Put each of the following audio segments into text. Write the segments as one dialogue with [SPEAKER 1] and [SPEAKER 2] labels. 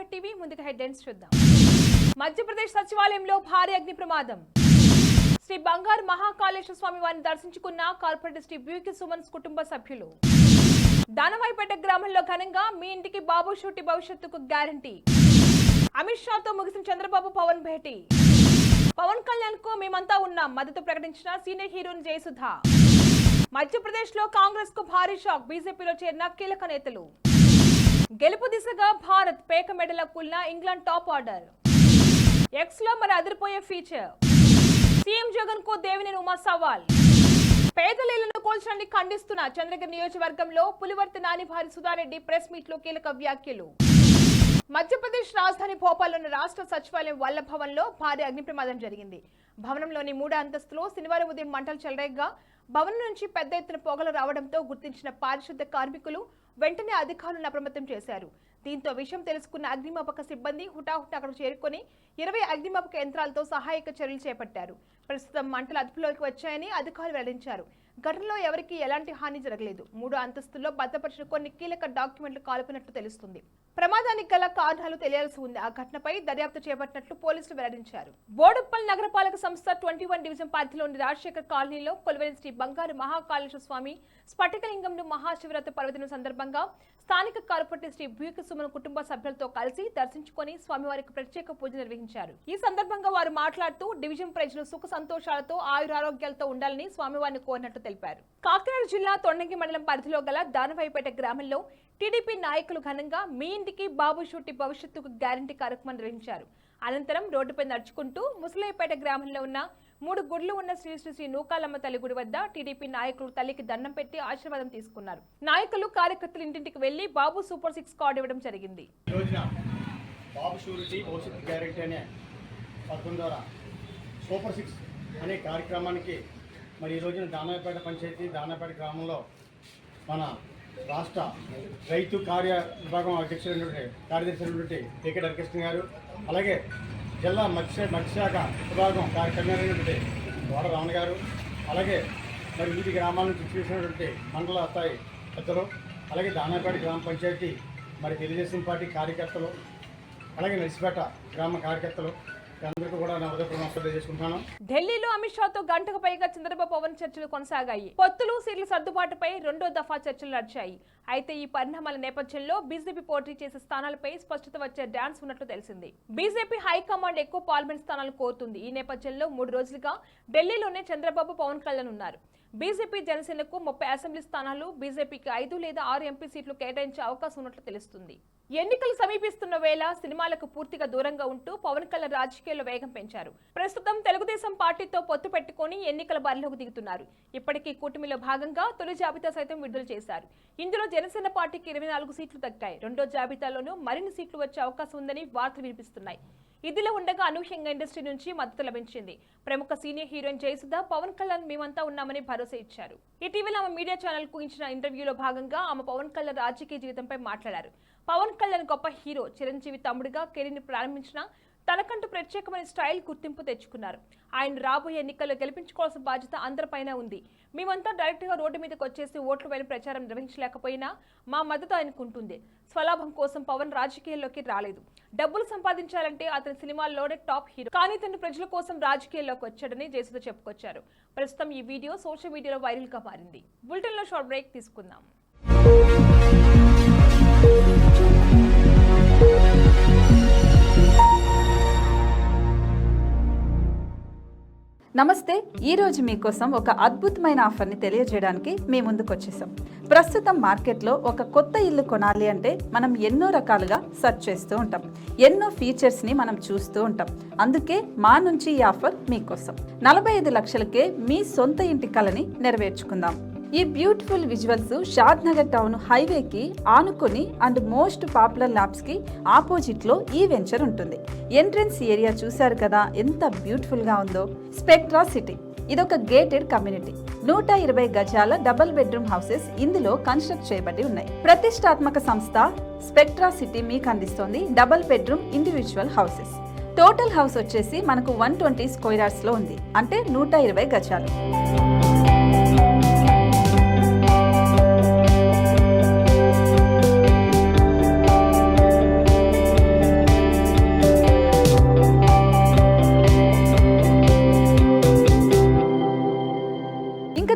[SPEAKER 1] ప్రజాపేట TV ముందుగా headlines చూద్దాం. మధ్యప్రదేశ్ సచివాలయంలో భారీ అగ్ని ప్రమాదం. శ్రీ బంగారు మహాకాళేశ్వర స్వామి వారిని దర్శించుకున్న కార్పొరేటర్ శ్రీ బ్యూకి సుమన్స్ కుటుంబ సభ్యులు. దానవాయిపేట గ్రామంలో ఘనంగా మీ ఇంటికి బాబు షూటి భవిష్యత్తుకు గ్యారంటీ. అమిత్ షాతో ముగిసిన చంద్రబాబు పవన్ భేటీ. పవన్ కళ్యాణ్ కు మేమంతా ఉన్నాం మద్దతు ప్రకటించిన సీనియర్ హీరోయిన్ జయసుధ. మధ్యప్రదేశ్ లో కాంగ్రెస్ కు భారీ షాక్. బీజేపీలో చేరిన కీలక నేతలు. గెలుపు దిశగా భారత్ పేక మెడల కూలిన ఇంగ్లాండ్ టాప్ ఆర్డర్. ఎక్స్ లో మరి అదిరిపోయే ఫీచర్. సీఎం జగన్ కు దేవినేని ఉమా సవాల్. పేదలీలను కోల్చడాన్ని ఖండిస్తున్న చంద్రగిరి నియోజకవర్గంలో పులివర్తి నాని భార్య సుధారెడ్డి ప్రెస్ మీట్ లో కీలక వ్యాఖ్యలు. మధ్యప్రదేశ్ రాజధాని భోపాల్లోని రాష్ట్ర సచివాలయం వల్లభ భవన్ లో భారీ అగ్ని ప్రమాదం జరిగింది. భవనంలోని 3వ అంతస్తులో శనివారం ఉదయం మంటలు చెలరేగగా భవనం నుంచి పెద్ద ఎత్తున పొగలు రావడంతో గుర్తించిన పారిశుద్ధ కార్మికులు వెంటనే అధికారులను అప్రమత్తం చేశారు. దీంతో విషయం తెలుసుకున్న అగ్నిమాపక సిబ్బంది హుటాహుటి అక్కడికి చేరుకొని 20 అగ్నిమాపక యంత్రాలతో సహాయక చర్యలు చేపట్టారు. ప్రస్తుతం మంటలు అదుపులోకి వచ్చాయని అధికారులు వెల్లడించారు. ఘటనలో ఎవరికీ ఎలాంటి హాని జరగలేదు. 3వ అంతస్తులో భద్రపరిచిన కొన్ని కీలక డాక్యుమెంట్లు కాల్పినట్లు తెలుస్తుంది. ప్రమాదానికి గల కారణాలు తెలియాల్సి ఉంది. ఆ ఘటనపై దర్యాప్తు చేపట్టినట్లు పోలీసులు వెల్లడించారు. బోడుప్పల్ నగరపాలక సంస్థ 21 డివిజన్ పరిధిలోని రాజశేఖర్ కాలనీలో కొలువైన శ్రీ బంగారు మహాకాళేశ్వర స్వామి స్ఫటికలింగంను మహాశివరాత్రి పర్వదినం సందర్భంగా స్థానిక కార్పొరేటర్ శ్రీ బ్యూకి సుమన్ కుటుంబ సభ్యులతో కలిసి దర్శించుకొని స్వామివారికి ప్రత్యేక పూజ నిర్వహించారు. ఈ సందర్భంగా వారు మాట్లాడుతూ డివిజన్ ప్రజలు సుఖ సంతోషాలతో ఆయురారోగ్యాలతో ఉండాలని స్వామివారిని కోరినట్టు తెలిపారు. కాకినాడ జిల్లా తొండంగి మండలం పరిధిలో గల దానవాయిపేట గ్రామంలో టీడీపీ నాయకులు ఘనంగా మీ ఇంటికి బాబు షూటి భవిష్యత్తుకు గ్యారంటీ కార్యక్రమం నిర్వహించారు. అనంతరం రోడ్డుపై నడుచుకుంటూ ముసలాయిపేట గ్రామంలో ఉన్న 3 గుడులు ఉన్న శ్రీ శ్రీ శ్రీ నూకాలమ్మ తల్లి గుడి వద్ద టీడీపీ నాయకులు తల్లికి దండం పెట్టి ఆశీర్వాదం తీసుకున్నారు. నాయకులు కార్యకర్తలు ఇంటింటికి వెళ్లి బాబు సూపర్ 6 కార్డు ఇవ్వడం జరిగింది.
[SPEAKER 2] బాబు షూరిటీ భవిష్యత్తు గ్యారంటీ అనే పథకం ద్వారా సూపర్ 6 అనే కార్యక్రమానికి మరి ఈ రోజున దానవాయిపేట పంచాయతీ దానవాయిపేట గ్రామంలో మన రాష్ట్ర రైతు కార్య విభాగం కార్యదర్శి టీకే కృష్ణ గారు, అలాగే జిల్లా మత్స్యశాఖ విభాగం కన్వీనర్ గోడ రమణ గారు, అలాగే మరి వివిధ గ్రామాల నుంచి చూసినటువంటి మండల స్థాయి పెద్దలు, అలాగే దానాపేట గ్రామ పంచాయతీ మరి తెలుగుదేశం పార్టీ కార్యకర్తలు, అలాగే నర్సిపేట గ్రామ కార్యకర్తలు అందరికీ కూడా నా ఉదయపూర్వక చేసుకుంటాను.
[SPEAKER 1] ఢిల్లీలో అమిత్ షాతో గంటకు పైగా చంద్రబాబు పవన్ చర్చలు కొనసాగాయి. పొత్తులు సీట్ల సర్దుబాటుపై 2వ దఫా చర్చలు నడిచాయి. అయితే ఈ పరిణామాల నేపథ్యంలో బీజేపీ పోటీ చేసే స్థానాలపై స్పష్టత వచ్చే డాన్స్ ఉన్నట్లు తెలిసింది. బీజేపీ హైకమాండ్ ఎక్కువ పార్లమెంట్ స్థానాలు కోరుతుంది. ఈ నేపథ్యంలో 3 రోజులుగా ఢిల్లీలోనే చంద్రబాబు పవన్ కళ్యాణ్ ఉన్నారు. బీజేపీ జనసేనకు 30 అసెంబ్లీ స్థానాలు, బీజేపీకి 5 లేదా 6 ఎంపీ సీట్లు కేటాయించే అవకాశం ఉన్నట్లు తెలుస్తుంది. ఎన్నికలు సమీపిస్తున్న వేళ సినిమాలకు పూర్తిగా దూరంగా ఉంటూ పవన్ కళ్యాణ్ రాజకీయాల్లో వేగం పెంచారు. ప్రస్తుతం తెలుగుదేశం పార్టీతో పొత్తు పెట్టుకుని ఎన్నికల బరిలోకి దిగుతున్నారు. ఇప్పటికీ కూటమిలో భాగంగా తొలి జాబితా సైతం విడుదల చేశారు. ఇందులో జనసేన పార్టీకి 24 సీట్లు దక్కాయి. 2వ జాబితాలోనూ మరిన్ని సీట్లు వచ్చే అవకాశం ఉందని వార్తలు వినిపిస్తున్నాయి. ఇదిలో ఉండగా అనూహ్యంగా ఇండస్ట్రీ నుంచి మద్దతు లభించింది. ప్రముఖ సీనియర్ హీరోయిన్ జయసుధ పవన్ కళ్యాణ్ మేమంతా ఉన్నామని భరోసా ఇచ్చారు. ఇటీవల ఆమె మీడియా ఛానల్ కు ఇచ్చిన ఇంటర్వ్యూలో భాగంగా ఆమె పవన్ కళ్యాణ్ రాజకీయ జీవితంపై మాట్లాడారు. పవన్ కళ్యాణ్ గొప్ప హీరో, చిరంజీవి తమ్ముడిగా కెరీర్ని ప్రారంభించిన తనకంటూ ప్రత్యేకమైన స్టైల్ గుర్తింపు తెచ్చుకున్నారు. ఆయన రాబోయే ఎన్నికల్లో గెలిపించుకోవాల్సిన బాధ్యత అందరిపైన ఉంది. మేమంతా డైరెక్ట్ గా రోడ్డు మీదకి వచ్చేసి ఓట్లు వేల ప్రచారం నిర్వహించలేకపోయినా మా మద్దతు ఆయనకు ఉంటుంది. స్వలాభం కోసం పవన్ రాజకీయాల్లోకి రాలేదు. డబ్బులు సంపాదించాలంటే అతని సినిమాల్లోనే టాప్ హీరో, కానీ తను ప్రజల కోసం రాజకీయాల్లోకి వచ్చాడని జయసుధ చెప్పుకొచ్చారు. ప్రస్తుతం ఈ వీడియో సోషల్ మీడియాలో వైరల్ గా మారింది. బులెటిన్ లో షార్ట్ బ్రేక్ తీసుకుందాం.
[SPEAKER 3] నమస్తే. ఈరోజు మీకోసం ఒక అద్భుతమైన ఆఫర్ని తెలియజేయడానికి మీ ముందుకు వచ్చేసాం. ప్రస్తుతం మార్కెట్లో ఒక కొత్త ఇల్లు కొనాలి అంటే మనం ఎన్నో రకాలుగా సెర్చ్ చేస్తూ ఉంటాం. ఎన్నో ఫీచర్స్ని మనం చూస్తూ ఉంటాం. అందుకే మా నుంచి ఈ ఆఫర్ మీకోసం. 45 లక్షలకే మీ సొంత ఇంటి కలని నెరవేర్చుకుందాం. ఈ బ్యూటిఫుల్ విజువల్స్ షాద్ నగర్ టౌన్ హైవేకి ఆనుకొని అండ్ మోస్ట్ పాపులర్ ల్యాబ్స్ కి ఆపోజిట్ లో ఈ వెంచర్ ఉంటుంది. ఎంట్రన్స్ ఏరియా చూశారు కదా ఎంత బ్యూటిఫుల్ గా ఉందో. స్పెక్ట్రా సిటీ ఇదొక గేటెడ్ కమ్యూనిటీ. 120 గజాల డబుల్ బెడ్రూమ్ హౌసెస్ ఇందులో కన్స్ట్రక్ట్ చేయబడి ఉన్నాయి. ప్రతిష్టాత్మక సంస్థ స్పెక్ట్రా సిటీ మీకు అందిస్తోంది double bedroom individual houses. Total house వచ్చేసి మనకు 120 స్క్వేర్ యార్డ్స్ లో ఉంది, అంటే 120 గజాలు.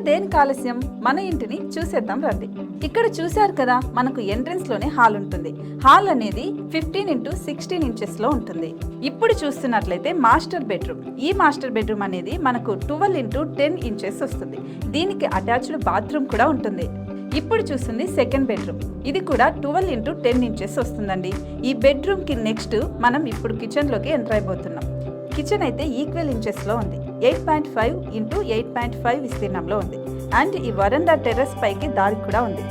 [SPEAKER 3] దేనికి ఆలస్యం, మన ఇంటిని చూసేద్దాం రండి. ఇక్కడ చూశారు కదా, మనకు ఎంట్రన్స్ లోనే హాల్ ఉంటుంది. హాల్ అనేది 15x16 ఇంచెస్ లో ఉంటుంది. ఇప్పుడు చూస్తున్నట్లయితే మాస్టర్ బెడ్రూమ్. ఈ మాస్టర్ బెడ్రూమ్ అనేది మనకు 12x10 ఇంచెస్ వస్తుంది. దీనికి అటాచ్డ్ బాత్రూమ్ కూడా ఉంటుంది. ఇప్పుడు చూస్తుంది సెకండ్ బెడ్రూమ్. ఇది కూడా 12x10 ఇంచెస్ వస్తుందండి. ఈ బెడ్రూమ్ కి నెక్స్ట్ మనం ఇప్పుడు కిచెన్ లోకి ఎంటర్ అయిపోతున్నాం. కిచెన్ అయితే ఈక్వల్ ఇంచెస్ లో ఉంది. 8.5 x 8.5 విస్తీర్ణంలో ఉంది. అండ్ ఈ వరండా టెర్రస్ పైకి దారి కూడా ఉంది.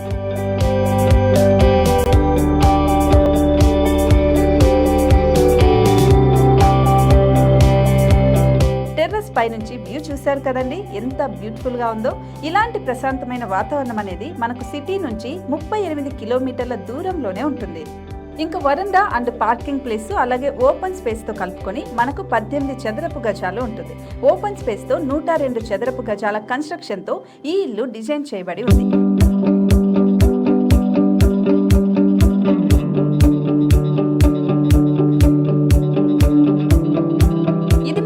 [SPEAKER 3] టెర్రస్ పై నుంచి వ్యూ చూశారు కదండి, ఎంత బ్యూటిఫుల్ గా ఉందో. ఇలాంటి ప్రశాంతమైన వాతావరణం అనేది మనకు సిటీ నుంచి 38 కిలోమీటర్ల దూరంలోనే ఉంటుంది. ఇంకా వరండా అండ్ పార్కింగ్ ప్లేస్ అలాగే ఓపెన్ స్పేస్ తో కలుపుకొని మనకు 18 చదరపు గజాలు ఉంటుంది. ఓపెన్ స్పేస్ తో 102 చదరపు గజాల కన్స్ట్రక్షన్ తో ఈ ఇల్లు డిజైన్ చేయబడి ఉంది.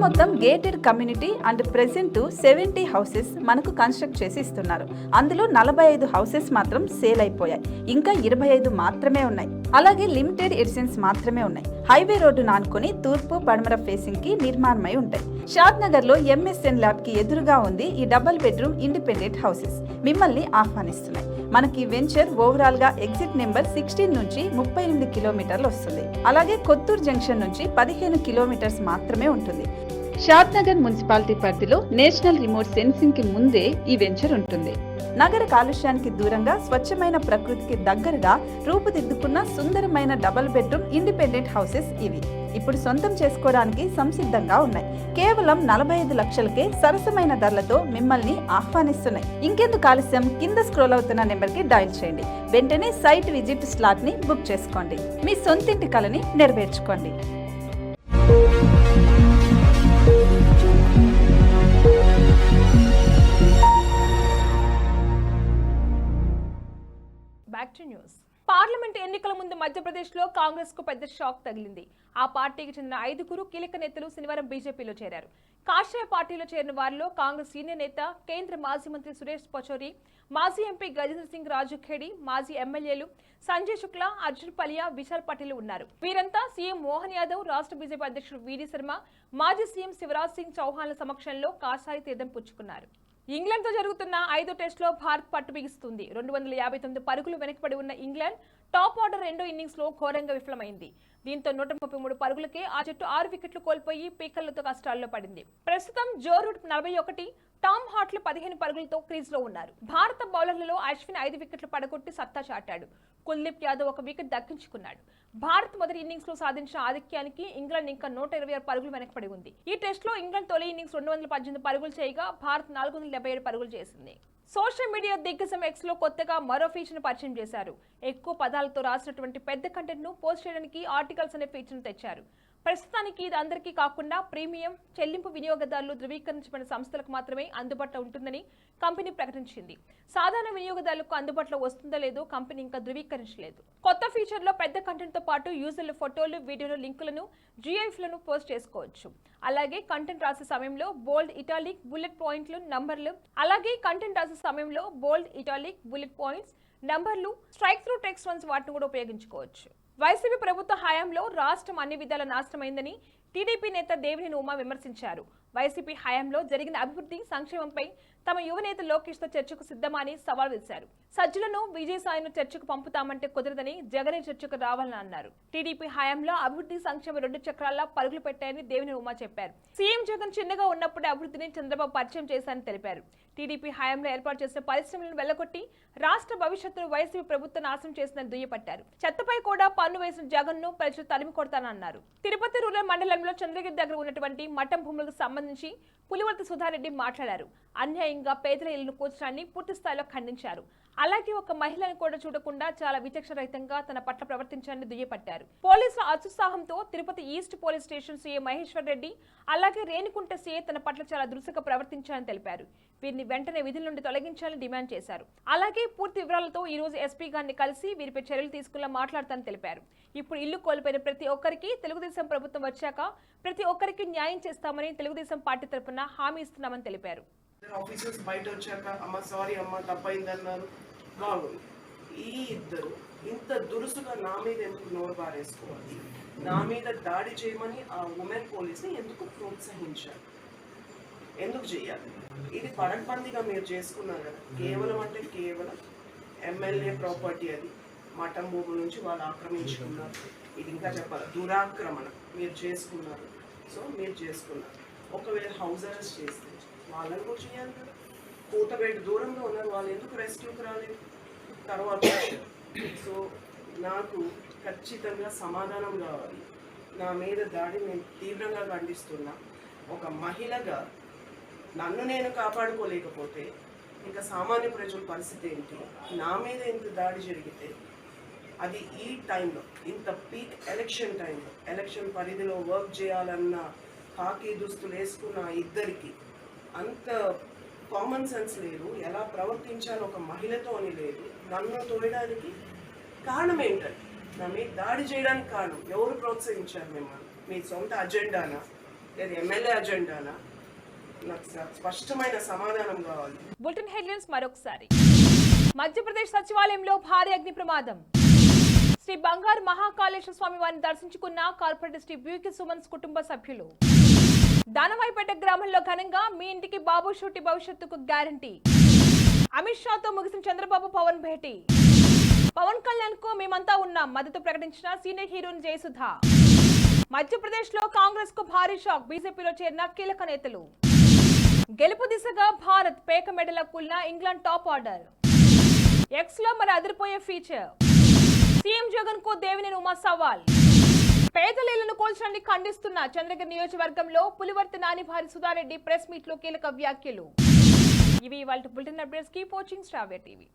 [SPEAKER 3] మొత్తం gated community and present 70 houses మనకు కన్స్ట్రక్ట్ చేసి ఇస్తున్నారు. అందులో 45 హౌసెస్ మాత్రం సేల్ అయిపోయాయి. ఇంకా 25 మాత్రమే ఉన్నాయి. అలాగే లిమిటెడ్ ఎడిషన్స్ మాత్రమే ఉన్నాయి. హైవే రోడ్డు నానుకొని తూర్పు పడమర ఫేసింగ్ కి నిర్మాణమై ఉంటాయి. షాద్ నగర్ లో MSN ల్యాబ్ కి ఎదురుగా ఉంది ఈ డబుల్ బెడ్రూమ్ ఇండిపెండెంట్ హౌసెస్. మిమ్మల్ని ఆహ్వానిస్తున్నాయి. మనకి వెంచర్ ఓవరాల్ గా ఎగ్జిట్ నెంబర్ 16 నుంచి 38 కిలోమీటర్లు వస్తుంది. అలాగే కొత్తూరు జంక్షన్ నుంచి 15 కిలోమీటర్స్ మాత్రమే ఉంటుంది. షాద్ నగర్ మున్సిపాలిటీ పరిధిలో నేషనల్ రిమోట్ సెన్సింగ్ కి ముందే ఈ వెంచర్ ఉంటుంది. నగర కాలుష్యానికి దూరంగా స్వచ్ఛమైన ప్రకృతికి దగ్గరగా రూపుదిద్దుకున్న సుందరమైన డబుల్ బెడ్రూమ్ ఇండిపెండెంట్ హౌసెస్ ఇవి. ఇప్పుడు సొంతం చేసుకోవడానికి సంసిద్ధంగా ఉన్నాయి. కేవలం 45 లక్షలకే సరసమైన ధరలతో మిమ్మల్ని ఆహ్వానిస్తున్నాయి. ఇంకెందుకు ఆలస్యం, కింద స్క్రోల్ అవుతున్న నెంబర్ కి డయల్ చేయండి. వెంటనే సైట్ విజిట్ స్లాట్ ని బుక్ చేసుకోండి. మీ సొంతింటి కలని నెరవేర్చుకోండి.
[SPEAKER 1] Back to news. పార్లమెంట్ ఎన్నికల ముందు మధ్యప్రదేశ్లో కాంగ్రెస్ కు పెద్ద షాక్ తగిలింది. ఆ పార్టీకి చెందిన 5 కీలక నేతలు శనివారం బీజేపీలో చేరారు. కాషాయ పార్టీలో చేరిన వారిలో కాంగ్రెస్ సీనియర్ నేత, కేంద్ర మాజీ మంత్రి సురేష్ పచౌరి, మాజీ ఎంపీ గజేంద్ర సింగ్ రాజుఖేడి, మాజీ ఎమ్మెల్యేలు సంజయ్ శుక్లా, అర్జున్ పలియా, విశాల్ పటేల్ ఉన్నారు. వీరంతా సీఎం మోహన్ యాదవ్, రాష్ట్ర బీజేపీ అధ్యక్షుడు వీడి శర్మ, మాజీ సీఎం శివరాజ్ సింగ్ చౌహాన్ల సమక్షంలో కాషాయ తీర్థం పుచ్చుకున్నారు. ఇంగ్లాండ్తో జరుగుతున్న 5వ టెస్టులో భారత్ పట్టు బిగిస్తుంది. 259 పరుగులు వెనకబడి ఉన్న ఇంగ్లాండ్ టాప్ ఆర్డర్ 2వ ఇన్నింగ్స్ లో ఘోరంగా విఫలమైంది. దీంతో 133 పరుగులకే ఆ జట్టు 6 వికెట్లు కోల్పోయి పీకలతో కష్టాల్లో పడింది. ప్రస్తుతం జో రూట్ 41, టామ్ హార్ట్లీ 15 పరుగులతో క్రీజ్ లో ఉన్నారు. భారత బౌలర్లలో అశ్విన్ 5 వికెట్లు పడగొట్టి సత్తా చాటాడు. కుల్దీప్ యాదవ్ 1 వికెట్ దక్కించుకున్నాడు. భారత్ మొదటి ఇన్నింగ్స్ లో సాధించిన ఆధిక్యానికి ఇంగ్లాండ్ ఇంకా 126 పరుగులు వెనకబడి ఉంది. ఈ టెస్ట్ లో ఇంగ్లాండ్ తొలి ఇన్నింగ్స్ 218 పరుగులు చేయగా భారత్ 477 పరుగులు చేసింది. సోషల్ మీడియా దిగ్గజం ఎక్స్ లో కొత్తగా మరో ఫీచర్ ను పరిచయం చేశారు. ఎక్కువ పదాలతో రాసినటువంటి పెద్ద కంటెంట్ ను పోస్ట్ చేయడానికి ఆర్టికల్స్ అనే ఫీచర్ ను తెచ్చారు. ప్రస్తుతానికి ఇది అందరికీ కాకుండా ప్రీమియం చెల్లింపు వినియోగదారులు ధృవీకరించబడిన సంస్థలకు మాత్రమే అందుబాటులో ఉంటుందని కంపెనీ ప్రకటించింది. సాధారణ వినియోగదారులకు అందుబాటులో వస్తుందో లేదో కంపెనీ ఇంకా ధృవీకరించలేదు. కొత్త ఫీచర్ లో పెద్ద కంటెంట్ తో పాటు యూజర్లు ఫోటోలు, వీడియోలు, లింకులను, జిఐఎఫ్లను పోస్ట్ చేసుకోవచ్చు. అలాగే కంటెంట్ రాసే సమయంలో బోల్డ్, ఇటాలిక్, బుల్లెట్ పాయింట్లు, నంబర్లు, నంబర్లు, స్ట్రైక్ త్రూ టెక్స్ట్ వన్స్ వాటిని కూడా ఉపయోగించుకోవచ్చు. వైసీపీ ప్రభుత్వ హయాంలో రాష్ట్రం అన్ని విధాల నాశనమైందని టీడీపీ నేత దేవినేని ఉమా విమర్శించారు. వైసీపీ హయాంలో జరిగిన అభివృద్ధి, సంక్షేమంపై తమ యువ నేత లోకేష్ తో చర్చకు సిద్ధమని సవాల్ విసిరారు. సజ్జలను, విజయసాయిను చర్చకు పంపుతామంటే కుదరదని, జగనే చర్చకు రావాలని అన్నారు. టీడీపీ హయాంలో అభివృద్ధి, సంక్షేమ 2 చక్రాల్లో పరుగులు పెట్టాయని దేవినేని ఉమా చెప్పారు. సీఎం జగన్ చిన్నగా ఉన్నప్పుడే అభివృద్ధిని చంద్రబాబు పరిచయం చేశారని తెలిపారు. టీడీపీ హయాంలో ఏర్పాటు చేసిన పరిశ్రమలను వెళ్లగొట్టి రాష్ట్ర భవిష్యత్తును వైసీపీ ప్రభుత్వం నాశనం చేసిందని దుయ్యపట్టారు. చెత్తపై కూడా పన్ను వేసిన జగన్ ను ప్రజలు తరిమి కొడతానన్నారు. తిరుపతి రూరల్ మండలంలో చంద్రగిరి దగ్గర ఉన్నటువంటి మఠం భూములకు సంబంధించి పులివర్తి సుధారెడ్డి మాట్లాడారు. అన్యాయంగా పేదల ఇళ్లను కూర్చడాన్ని పూర్తి స్థాయిలో ఖండించారు. అలాగే ఒక మహిళను కూడా చూడకుండా చాలా విచక్షణరహితంగా తన పట్ల ప్రవర్తించాలని దుయ్యపట్టారు. పోలీసుల అత్యుత్సాహంతో Tirupati east police station CA Maheshwar Reddy, అలాగే రేణికుంట సీఏ తన పట్ల చాలా దురుసుగా ప్రవర్తించారని తెలిపారు. వీరిని వెంటనే విధుల నుండి తొలగించాలని డిమాండ్ చేశారు. అలాగే పూర్తి వివరాలతో ఈ రోజు ఎస్పీ గారిని కలిసి వీరిపై చర్యలు తీసుకునేలా మాట్లాడతానని తెలిపారు. ఇప్పుడు ఇల్లు కోల్పోయిన ప్రతి ఒక్కరికి తెలుగుదేశం ప్రభుత్వం వచ్చాక ప్రతి ఒక్కరికి న్యాయం చేస్తామని తెలుగుదేశం పార్టీ తరఫున హామీ ఇస్తున్నామని తెలిపారు.
[SPEAKER 4] ఆఫీసర్స్ బయట వచ్చాక అమ్మ సారీ అమ్మ తప్పైందన్నారు, బాగుంది. ఈ ఇద్దరు ఇంత దురుసుగా నా మీద ఎందుకు నోరు పారేసుకోవాలి, నా మీద దాడి చేయమని ఆ ఉమెన్ పోలీస్ని ఎందుకు ప్రోత్సహించారు, ఎందుకు చేయాలి? ఇది పడకబందీగా మీరు చేసుకున్నారు కదా, కేవలం అంటే కేవలం ఎమ్మెల్యే ప్రాపర్టీ, అది మఠం భూముల నుంచి వాళ్ళు ఆక్రమించుకున్నారు. ఇది ఇంకా చెప్పాలి, దురాక్రమణ మీరు చేసుకున్నారు. సో మీరు చేసుకున్నారు. ఒకవేళ హౌస్ అరెస్ట్ చేస్తే వాళ్ళని కూడా చేయాలి కదా. కూతబేట దూరంలో ఉన్నారు, వాళ్ళు ఎందుకు రెస్క్యూకి రాలేదు? తర్వాత సో నాకు ఖచ్చితంగా సమాధానం కావాలి. నా మీద దాడి నేను తీవ్రంగా ఖండిస్తున్నా. ఒక మహిళగా నన్ను నేను కాపాడుకోలేకపోతే ఇంకా సామాన్య ప్రజల పరిస్థితి ఏంటి? నా మీద ఇంత దాడి జరిగితే, అది ఈ టైంలో, ఇంత పీక్ ఎలక్షన్ టైంలో, ఎలక్షన్ పరిధిలో వర్క్ చేయాలన్న కాకి దుస్తులు వేసుకున్న ఇద్దరికి అంత కామన్ సెన్స్ లేదు, ఎలా ప్రవర్తించాలో ఒక మహిళతో అని లేదు. నన్ను తోయడానికి కారణం ఏంటంటే, నా మీద దాడి చేయడానికి కారణం ఎవరు ప్రోత్సహించారు మిమ్మల్ని? మీ సొంత అజెండానా లేదా ఎమ్మెల్యే అజెండానా? నాకు స్పష్టమైన సమాధానం కావాలి.
[SPEAKER 1] బులెటిన్ హెడ్లైన్స్ మరొకసారి. మధ్యప్రదేశ్ సచివాలయంలో భారీ అగ్ని ప్రమాదం. శ్రీ బంగారు మహాకాళేశ్వర స్వామి వారిని దర్శించుకున్న కార్పొరేటర్ శ్రీ బ్యూకి సుమన్స్ కుటుంబ సభ్యులు. దానవాయిపేట గ్రామంలో ఘనంగా మీ ఇంటికి బాబు షూటి భవిష్యత్తుకు గ్యారంటీ. అమిత్ షాతో ముగిసిన చంద్రబాబు పవన్ భేటీ. పవన్ కళ్యాణ్ కు మేమంతా ఉన్నాం మద్దతు ప్రకటించిన సీనియర్ హీరోయిన్ జయసుధ. మధ్యప్రదేశ్ లో కాంగ్రెస్ కు భారీ షాక్, బీజేపీలో చేరిన కీలక నేతలు. గెలుపు దిశగా భారత్, పేక మెడల కూలిన ఇంగ్లాండ్ టాప్ ఆర్డర్. ఎక్స్ లో మరి అదిరిపోయే ఫీచర్. సీఎం జగన్ కు దేవినేని ఉమా సవాల్. పేదలీలను కోల్చడాన్ని ఖండిస్తున్న చంద్రగిరి నియోజకవర్గంలో పులివర్తి నాని భార్య సుధారెడ్డి ప్రెస్ మీట్ లో కీలక వ్యాఖ్యలు. ఇవి ఇవాళ బులెటిన్ అప్డేట్స్. కీప్ వాచింగ్ శ్రావ్య టీవీ.